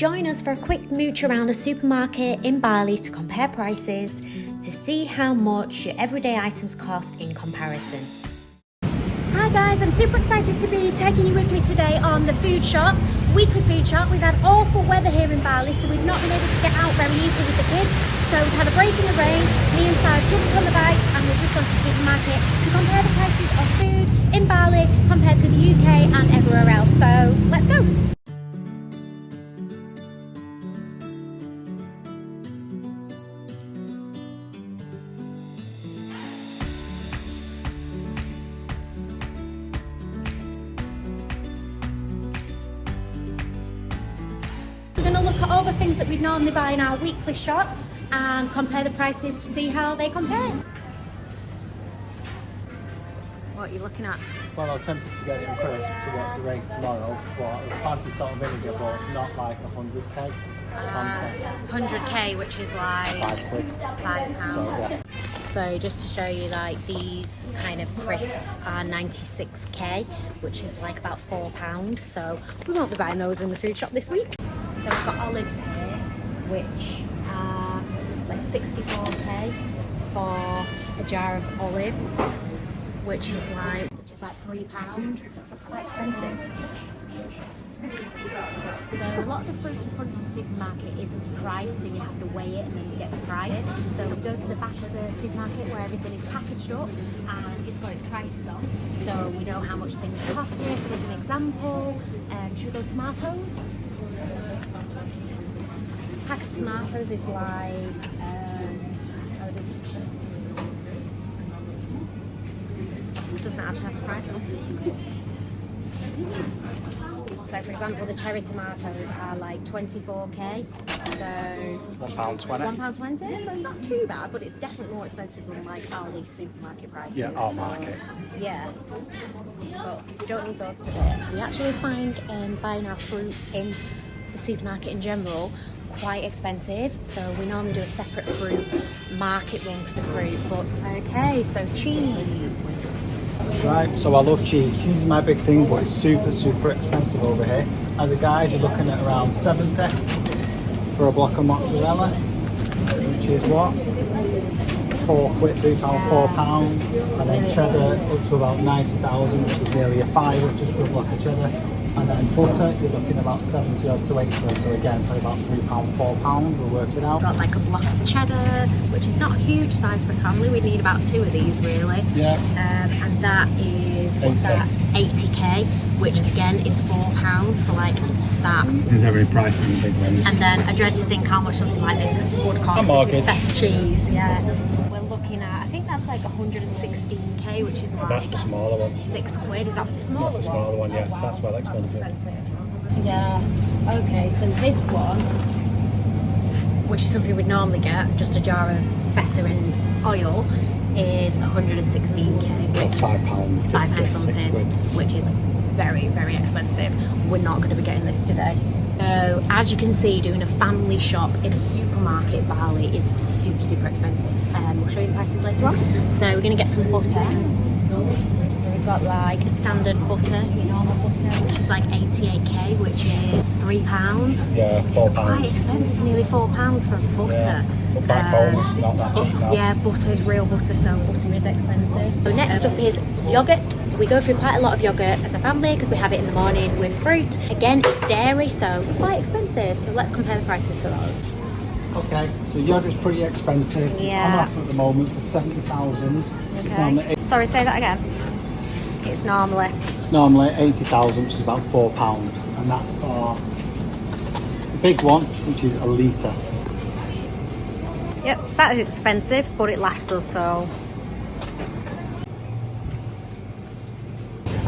Join us for a quick mooch around a supermarket in Bali to compare prices, to see how much your everyday items cost in comparison. Hi guys, I'm super excited to be taking you with me today on the food shop, weekly food shop. We've had awful weather here in Bali, so we've not been able to get out very easily with the kids. So we've had a break in the rain, me and Sarah jumped on the bike and we've just gone to the supermarket to compare the prices of food in Bali compared to the UK and everywhere else. So let's go! We're going to look at all the things that we'd normally buy in our weekly shop and compare the prices to see how they compare. What are you looking at? Well, I was tempted to get some crisps towards the race tomorrow, but it's fancy salt and vinegar, but not like 100k. 100k, which is like £5. So, yeah. So just to show you, like, these kind of crisps are 96k, which is like about £4. So we won't be buying those in the food shop this week. So we've got olives here, which are like 64k for a jar of olives, which is like £3. So that's quite expensive. So a lot of the fruit in front of the supermarket isn't priced, so you have to weigh it and then you get the price. So we go to the back of the supermarket where everything is packaged up and it's got its prices on, so we know how much things cost here. So as an example, should we go tomatoes? A pack of tomatoes is like doesn't actually have a price on. So for example, the cherry tomatoes are like 24k, so £1.20. £1.20, so it's not too bad, but it's definitely more expensive than like Aldi supermarket prices. Yeah, our market. Yeah, but we don't need those today. We actually find buying our fruit in the supermarket in general quite expensive, so we normally do a separate fruit market run for the fruit. But okay, so cheese. Right, so I love cheese. Cheese is my big thing, but it's super expensive over here. As a guide, you're looking at around 70 for a block of mozzarella, which is what? £3, £4, and then cheddar up to about 90,000, which is nearly a fiver just for a block of cheddar. And then butter, you're looking at about 70 odd to 80, so again, probably about £3, £4, we'll work it out. Got like a block of cheddar, which is not a huge size for a family. We need about 2 of these really. Yeah. And that is, what's that? 80k, which again is £4 for like that. There's every price in the big ones. And then I dread to think how much something like this would cost. This is better cheese, yeah. We're looking at, I think that's like 116k, which is like... That's the smaller one. £6. Is that for the smaller one? That's the smaller one, yeah. Wow, that's well expensive. Yeah. Okay, so this one, which is something we'd normally get, just a jar of feta and oil, is 116k. £5, £5 something, which is very expensive. We're not going to be getting this today. So as you can see, doing a family shop in a supermarket in Bali is super expensive. We'll show you the prices later on. So we're going to get some butter. So we've got like a standard butter, your normal butter, which is like 88k, which is £3. Yeah, which £4. is quite expensive, nearly £4 for a butter. Yeah. But back home it's not that cheap now. Yeah, butter is real butter, so butter is expensive. So next up is yogurt. We go through quite a lot of yogurt as a family because we have it in the morning with fruit. Again, it's dairy, so it's quite expensive. So let's compare the prices for those. Okay, so yogurt's pretty expensive. Yeah. It's on offer at the moment for 70,000. Okay. Sorry, say that again. It's normally 80,000, which is about £4, and that's for the big one, which is a litre. Yep, it's that expensive, but it lasts us, so.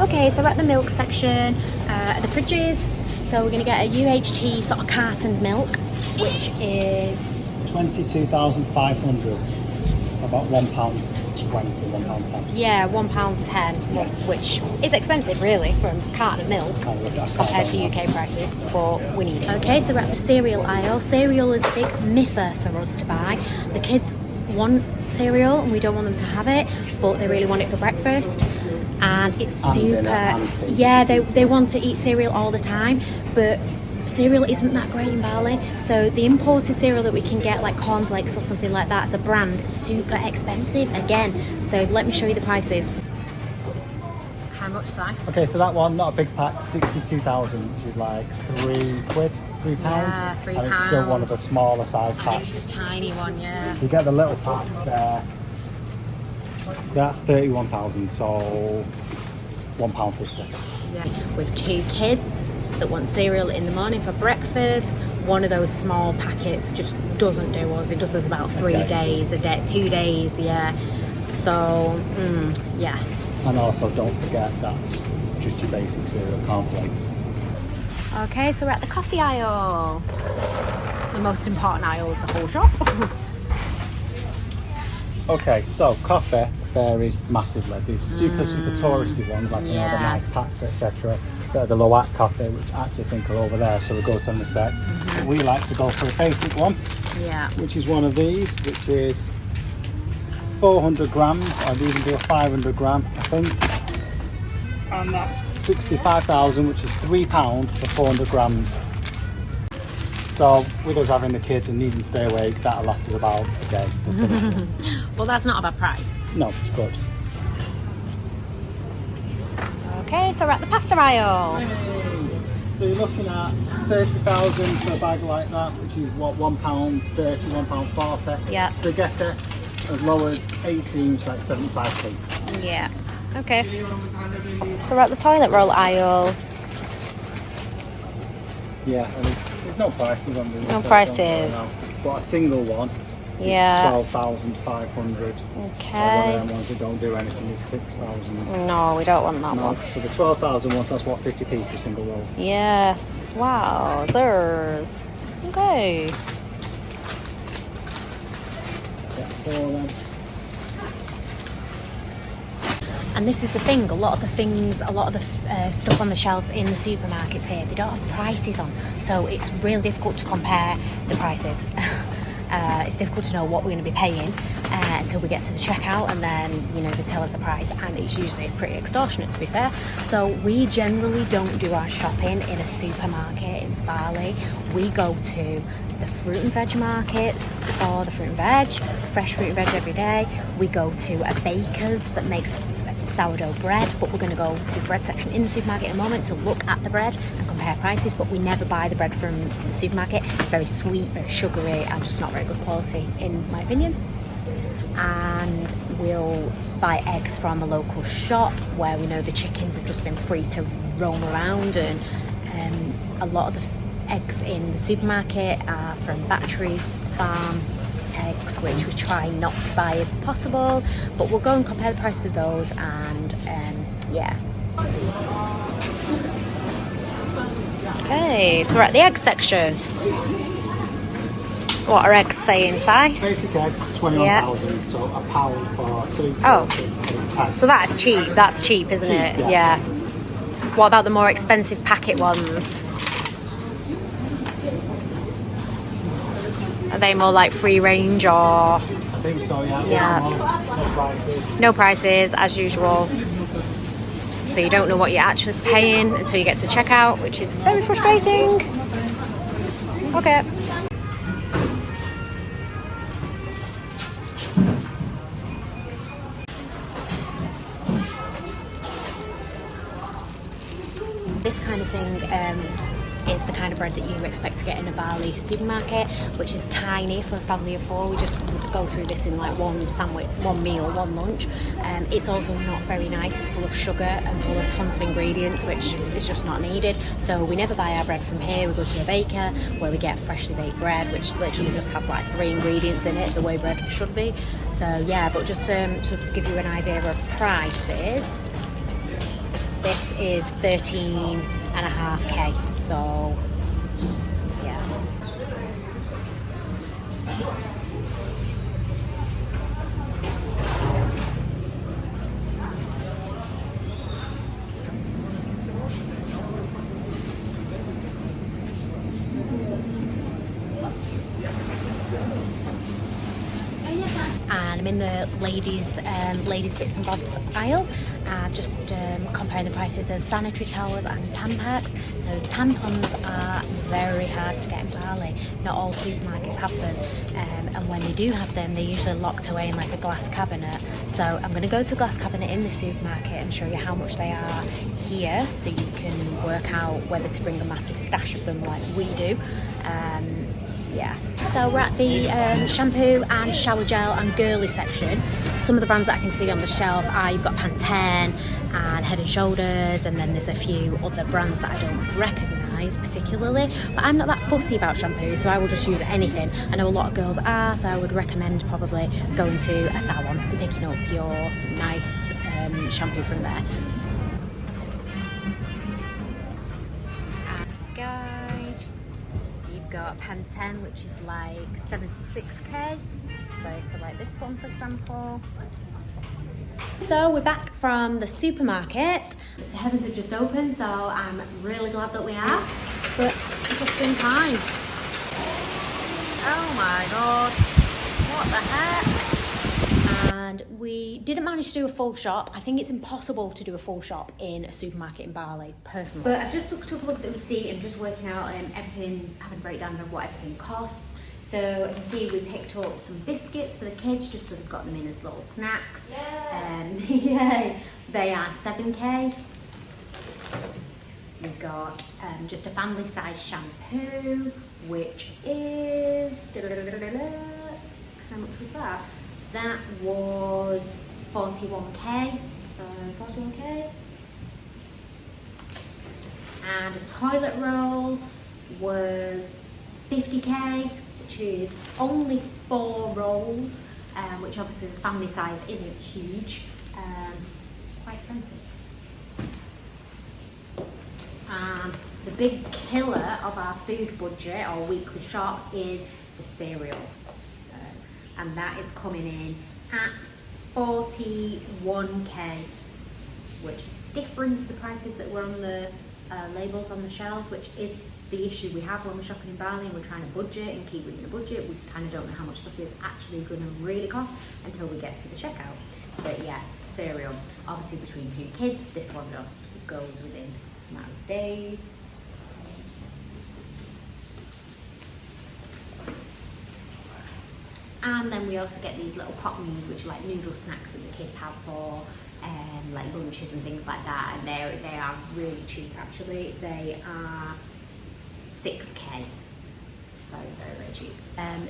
Okay, so we're at the milk section, at the fridges. So we're going to get a UHT sort of cartoned milk, which is 22,500. So about £1.20, £1.10. Yeah, £1.10, Yeah. which is expensive really for a carton of milk compared to UK prices, but we need it. Okay, so we're at the cereal aisle. Cereal is a big mither for us to buy. The kids want cereal and we don't want them to have it, but they really want it for breakfast. And it's super, yeah, they want to eat cereal all the time, but cereal isn't that great in Bali. So the imported cereal that we can get, like cornflakes or something like that as a brand, is super expensive again. So let me show you the prices. How much, Si? Okay, so that one, not a big pack, 62,000, which is like £3, £3. Yeah, £3. And it's still one of the smaller size packs. It's a tiny one, yeah. You get the little packs there. That's 31,000, so £1.50. Yeah. With 2 kids that want cereal in the morning for breakfast, one of those small packets just doesn't do us. It does us about 3 days a day, 2 days, yeah. So, yeah. And also don't forget that's just your basic cereal, cornflakes. Okay, so we're at the coffee aisle. The most important aisle of the whole shop. Okay, so coffee varies massively. There's super touristy ones, like you know, the nice packs, etc. That are the Loat coffee, which I actually think are over there, so we'll go to them in a sec. We like to go for a basic one, which is one of these, which is 400 grams. I'd even do a 500 gram, I think. And that's 65,000, which is £3 for 400 grams. So with us having the kids and needing to stay awake, that'll last us about a day. Well, that's not a bad price. No, it's good. Okay, so we're at the pasta aisle. So you're looking at 30,000 for a bag like that, which is what, £1.30, £1.40. Yeah. Spaghetti as low as 18, which is like 75p. Yeah. Okay. So we're at the toilet roll aisle. Yeah, and there's no prices on these. No prices. But a single one is 12,500. Okay. One of them ones that don't do anything is 6,000. No, we don't want that one. So the 12,000 ones, that's what, 50p for a single roll. Yes. Wow. Zers. Okay. Yeah, 4 of them. And this is the thing, a lot of the stuff on the shelves in the supermarkets here, they don't have prices on. So it's really difficult to compare the prices. It's difficult to know what we're going to be paying until we get to the checkout, and then, you know, they tell us the price, and it's usually pretty extortionate, to be fair. So we generally don't do our shopping in a supermarket in Bali. We go to the fruit and veg markets for the fruit and veg, fresh fruit and veg every day. We go to a baker's that makes sourdough bread, but we're going to go to the bread section in the supermarket in a moment to look at the bread and compare prices. But we never buy the bread from the supermarket. It's very sweet, very sugary, and just not very good quality in my opinion. And we'll buy eggs from a local shop where we know the chickens have just been free to roam around, and a lot of the eggs in the supermarket are from battery farm eggs, which we try not to buy if possible, but we'll go and compare the prices of those, and yeah. Okay, so we're at the egg section. What are eggs saying, Si? Basic eggs, 21,000, so a pound for 2. Oh, 6, 8, 10. so that's cheap. That's cheap, isn't it? Yeah. What about the more expensive packet ones? Are they more like free range, or? I think so, yeah. No prices. No prices, as usual. So you don't know what you're actually paying until you get to checkout, which is very frustrating. Okay. This kind of thing is the kind of bread that you expect to get in a Bali supermarket, which is tiny for a family of 4. We just go through this in like one sandwich, one meal, one lunch. It's also not very nice. It's full of sugar and full of tons of ingredients, which is just not needed. So we never buy our bread from here. We go to a baker where we get freshly baked bread, which literally just has like 3 ingredients in it, the way bread should be. So yeah, but just to give you an idea of prices, this is 13.5k, so yeah. And I'm in the ladies bits and bobs aisle, just comparing the prices of sanitary towels and Tampax. So tampons are very hard to get in Bali. Not all supermarkets have them, and when they do have them, they're usually locked away in like a glass cabinet. So I'm going to go to a glass cabinet in the supermarket and show you how much they are here, so you can work out whether to bring a massive stash of them like we do. Yeah, so we're at the shampoo and shower gel and girly section. Some of the brands that I can see on the shelf are, you've got Pantene and Head and Shoulders, and then there's a few other brands that I don't recognise particularly, but I'm not that fussy about shampoo, so I will just use anything. I know a lot of girls are, so I would recommend probably going to a salon and picking up your nice shampoo from there. Guide, you've got Pantene, which is like 76k, so for like this one for example. So we're back from the supermarket. The heavens have just opened, so I'm really glad that we are, but just in time. Oh my god, what the heck? And we didn't manage to do a full shop. I think it's impossible to do a full shop in a supermarket in Bali, personally. But I've just took a look at the receipt and just working out everything, having a breakdown of what everything costs. So I can see we picked up some biscuits for the kids, just so they've got them in as little snacks. Yay! They are 7k. We've got just a family size shampoo, which is, how much was that? That was 41k, so 41k. And a toilet roll was 50k, which is only 4 rolls, which obviously as a family size isn't huge. It's quite expensive. The big killer of our food budget or weekly shop is the cereal. And that is coming in at 41k, which is different to the prices that were on the labels on the shelves, which is the issue we have when we're shopping in Bali and we're trying to budget and keep within a budget. We kind of don't know how much stuff is actually going to really cost until we get to the checkout. But yeah, cereal, obviously between 2 kids, this one just goes within a matter of days. And then we also get these little pop meals, which are like noodle snacks that the kids have for like lunches and things like that. And they are really cheap actually. They are 6k. So very, very cheap.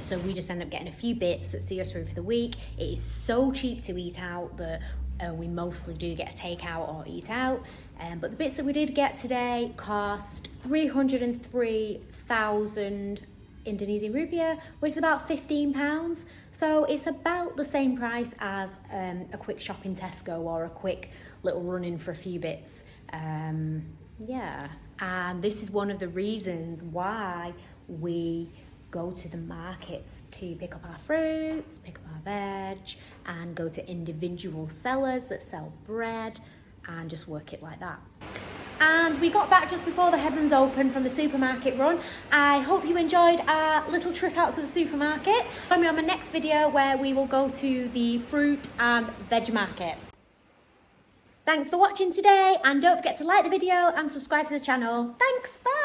So we just end up getting a few bits that see us through for the week. It is so cheap to eat out that we mostly do get a takeout or eat out. But the bits that we did get today cost 303,000 Indonesian rupiah, which is about £15. So it's about the same price as a quick shop in Tesco or a quick little run in for a few bits. Yeah, and this is one of the reasons why we go to the markets to pick up our fruits, pick up our veg, and go to individual sellers that sell bread and just work it like that. And we got back just before the heavens opened from the supermarket run. I hope you enjoyed our little trip out to the supermarket. Join me on my next video where we will go to the fruit and veg market. Thanks for watching today, and don't forget to like the video and subscribe to the channel. Thanks, bye!